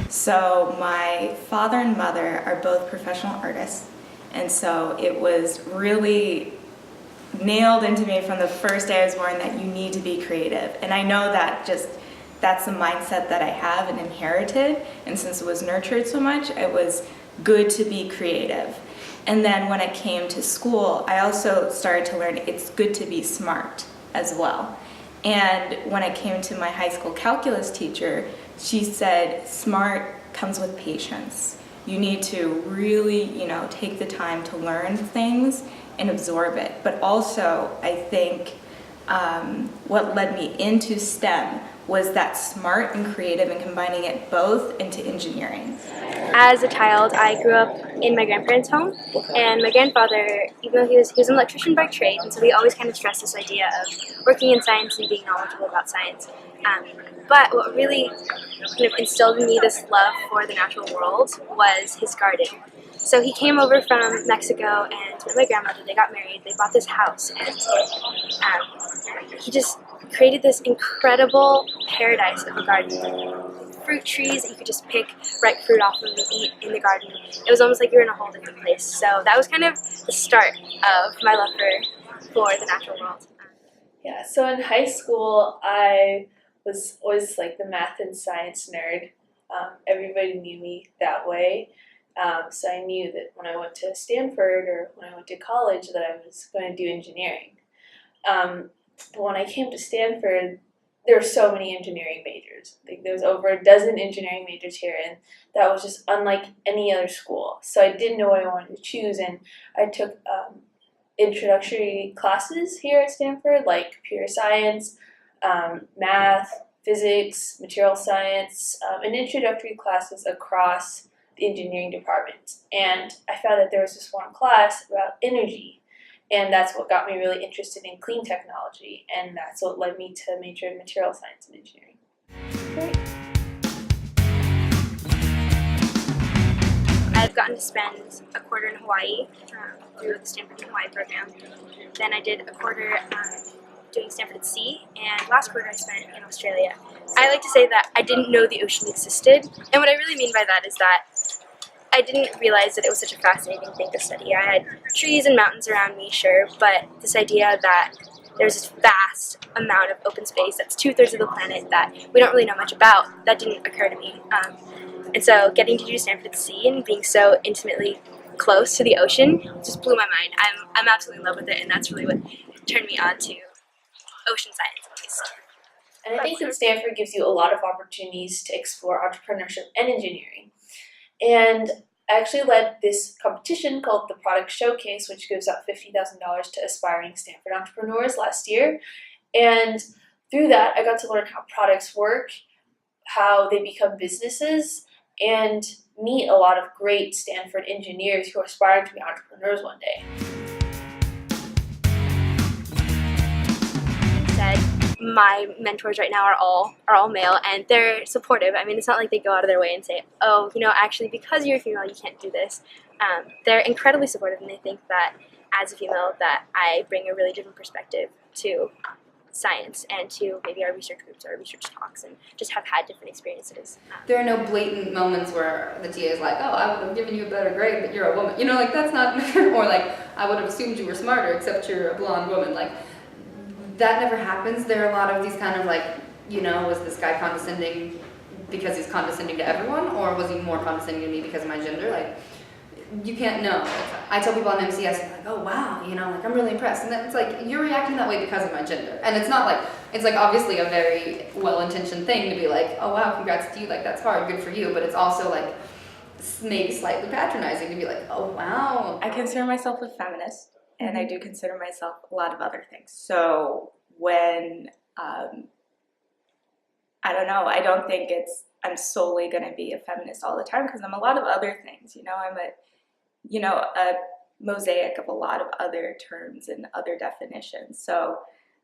So my father and mother are both professional artists, and so it was really nailed into me from the first day I was born that you need to be creative. And I know that that's the mindset that I have and inherited, and since it was nurtured so much, it was good to be creative. And then when I came to school, I also started to learn it's good to be smart as well. And when I came to my high school calculus teacher, she said smart comes with patience. You need to really, take the time to learn things and absorb it. But also, I think what led me into STEM was that smart and creative and combining it both into engineering. As a child, I grew up in my grandparents' home, and my grandfather, even though he was an electrician by trade, and so we always kind of stressed this idea of working in science and being knowledgeable about science. But what really kind of instilled in me this love for the natural world was his garden. So he came over from Mexico and met my grandmother. They got married. They bought this house, and he just created this incredible paradise of a garden. Fruit trees that you could just pick ripe fruit off of and eat in the garden. It was almost like you were in a whole different place. So that was kind of the start of my love for the natural world. Yeah, so in high school, I was always like the math and science nerd. Everybody knew me that way. So I knew that when I went to Stanford or when I went to college that I was going to do engineering. But when I came to Stanford, there were so many engineering majors. Like there was over a dozen engineering majors here, and that was just unlike any other school. So I didn't know what I wanted to choose, and I took introductory classes here at Stanford, like computer science, math, physics, material science, and introductory classes across the engineering department. And I found that there was this one class about energy. And that's what got me really interested in clean technology, and that's what led me to major in material science and engineering. Great. I've gotten to spend a quarter in Hawaii through the Stanford in Hawaii program. Then I did a quarter doing Stanford at Sea, and last quarter I spent in Australia. I like to say that I didn't know the ocean existed, and what I really mean by that is that I didn't realize that it was such a fascinating thing to study. I had trees and mountains around me, sure, but this idea that there's this vast amount of open space that's 2/3 of the planet that we don't really know much about, that didn't occur to me. And so getting to do Stanford at Sea and being so intimately close to the ocean just blew my mind. I'm absolutely in love with it, and that's really what turned me on to ocean science at least. And I think that Stanford gives you a lot of opportunities to explore entrepreneurship and engineering. And I actually led this competition called the Product Showcase, which gives out $50,000 to aspiring Stanford entrepreneurs last year. And through that, I got to learn how products work, how they become businesses, and meet a lot of great Stanford engineers who are aspiring to be entrepreneurs one day. My mentors right now are all male, and they're supportive. I mean, it's not like they go out of their way and say, oh, actually, because you're a female, you can't do this. They're incredibly supportive, and they think that as a female that I bring a really different perspective to science and to maybe our research groups or our research talks, and just have had different experiences. There are no blatant moments where the TA is like, oh, I would have given you a better grade, but you're a woman. That's not, or like, I would have assumed you were smarter, except you're a blonde woman. Like, that never happens. There are a lot of these kind of like, was this guy condescending because he's condescending to everyone, or was he more condescending to me because of my gender? Like, you can't know. I tell people on MCS, like, oh wow, like I'm really impressed, and then it's like you're reacting that way because of my gender, and it's not like it's like obviously a very well-intentioned thing to be like, oh wow, congrats to you, like that's hard, good for you, but it's also like maybe slightly patronizing to be like, oh wow. I consider myself a feminist. And I do consider myself a lot of other things. So when, I don't know, I don't think I'm solely going to be a feminist all the time, because I'm a lot of other things. I'm a mosaic of a lot of other terms and other definitions. So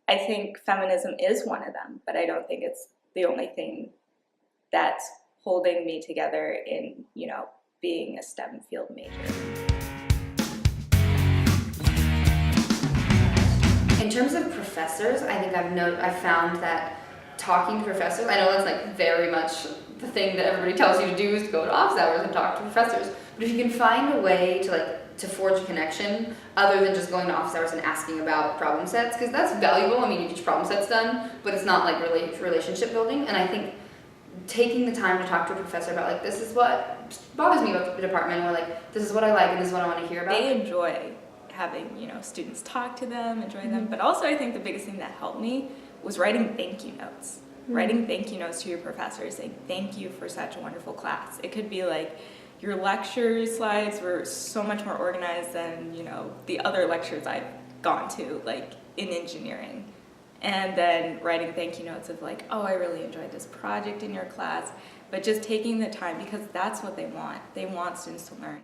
I think feminism is one of them, but I don't think it's the only thing that's holding me together in, being a STEM field major. In terms of professors, I think I've found that talking to professors. I know that's like very much the thing that everybody tells you to do is to go to office hours and talk to professors. But if you can find a way to forge a connection other than just going to office hours and asking about problem sets, because that's valuable. I mean, you get your problem sets done, but it's not like really relationship building. And I think taking the time to talk to a professor about like, this is what bothers me about the department, or like, this is what I like and this is what I want to hear about. They enjoy having, you know, students talk to them, enjoy them. But also I think the biggest thing that helped me was writing thank you notes. Writing thank you notes to your professors saying thank you for such a wonderful class. It could be like, your lecture slides were so much more organized than, you know, the other lectures I've gone to, like in engineering. And then writing thank you notes of like, oh, I really enjoyed this project in your class. But just taking the time, because that's what they want. They want students to learn.